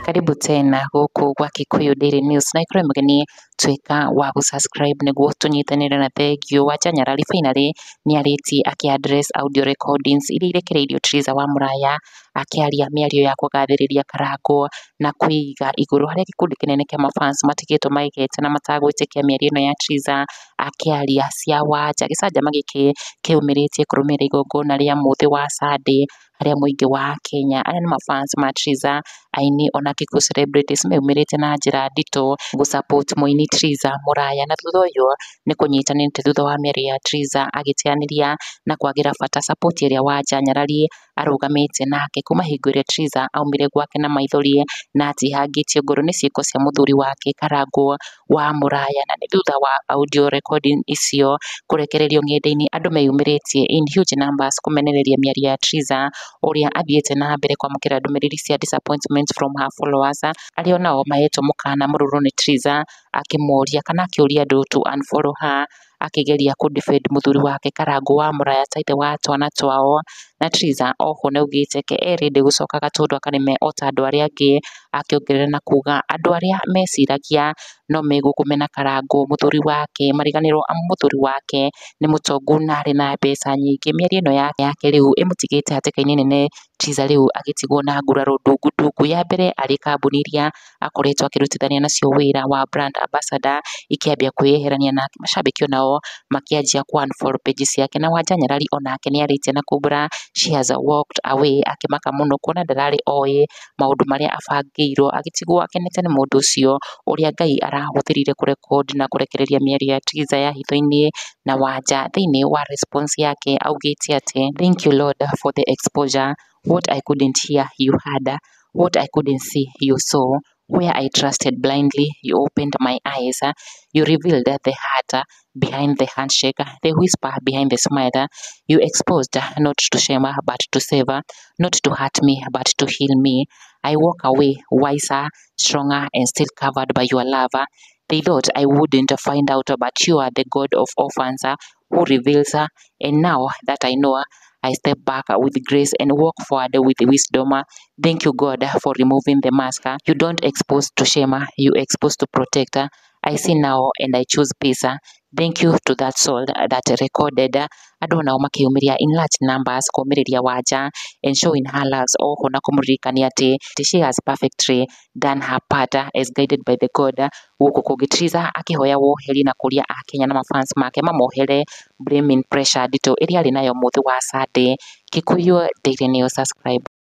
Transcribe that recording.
Karibu tena gũkũ gwa Kikuyu Daily News na ikorwo mũgeni tuĩka wa gũsubscribe nĩguo tũnyitanĩre na thengiũ. Wanja Nyarari finally nĩarĩtie akĩ-address audio recordings iria irekereirio Triza wa Mũraya akĩaria mĩario ya kũgathĩrĩria Karangũ na kũiga igũrũ harĩa gĩkundi kĩnene kĩa mafans matigĩtwo maigĩte na matagwĩtĩkia mĩario ĩno ya Triza akĩaria cia Wanja. Gĩcanjama gĩkĩ kĩumĩrĩtie kũrũmĩrĩra igongona rĩa mũthĩ wa Sunday harĩa mũingĩ wa Kenya arĩa nĩ mafans ma Triza, aini ona Kikuyu celebrities meyumĩrĩte na njĩra nditũ gũ-support mũini Triza Mũraya, na thutha ũyũ nĩ kũnyitanĩte thutha wa mĩario ya Triza agĩteanĩria na kwagĩra bata support ĩrĩa Wanja Nyarari arũgamĩte nake kuma hingo ĩrĩa Triza aumire gwake na maithori na atihangĩtio ngoro nĩ ciĩko cia mũthuri wake Karangũ wa Mũraya. Na nĩ thutha wa audio recording icio kũrekererio ng'enda-inĩ andũ meyumĩrĩtie in huge numbers kũmenereria mĩario ya Triza ũrĩa athiĩte na mbere kwamũkĩra ndũmĩrĩri cia disappointment from her followers arĩa nao mahetwo mũkana mũrũrũ nĩ Triza akĩmoria kana akĩũria andũ to unfollow her akĩgeria kũ-defend mũthuri wake Karangũ wa Mũraya ta ithe wa twana twao. Na Triza oho nĩaugĩte ke ready gũcoka Gatũndũ akarĩme ota andũ arĩa angĩ, akĩongerera na kuga andũ arĩa meciragia no megũkũmena Karangũ mũthuri wake mariganĩrwo amu mũthuri wake nĩ mũtongu na arĩ na mbeca nyingĩ. Mĩario ĩno yake rĩu ĩmũtigĩte hatĩka-inĩ nene Triza rĩu agĩtigwo na nguraro ndungu ndungu. Ya mbere arĩ kambuni iria akoretwo akĩrutithania nacio wĩra wa brand ambassador ikĩambia kwĩyeherania nake, macambĩki onao makĩanjia ku unfollow page ciake, na Wanja Nyarari onake nĩarĩtie na kumbũra she has walked away akĩmaka mũno kuona ndararĩ oĩ maũndũ marĩa abangĩirwo, agĩtigwo akenete nĩ mũndũ ũcio ũrĩa Ngai arahũthĩrire kũrekondi na kũrekereria mĩario ya Triza ya hitho-inĩ. Na Wanja thĩinĩ wa response yake augĩte atĩ thank you Lord for the exposure, what I couldn't hear you heard, what I couldn't see you saw, where I trusted blindly you opened my eyes, you revealed the heart behind the handshake, the whisper behind the smile, you exposed not to shame but to save, not to hurt me but to heal me. I walk away wiser, stronger and still covered by your love. They thought I wouldn't find out, but you are the God of orphans who reveals, and now that I know, I step back with grace and walk forward with wisdom. Thank you, God, for removing the mask. You don't expose to shame, you expose to protect. I see now and I choose peace. Thank you to that soul that recorded. Andũ nao makĩyumĩria in large numbers kũmĩrĩria Wanja and showing her loves oho na kũmũririkania atĩ she has perfectly done her part as guided by the God. Gũkũ kũngĩ Triza akĩhoya woheri na kũria Akenya na mafans make mamohere blaming pressure nditũ ĩrĩa arĩ nayo mũthĩ wa Sunday. Kikuyu Daily News, subscribe.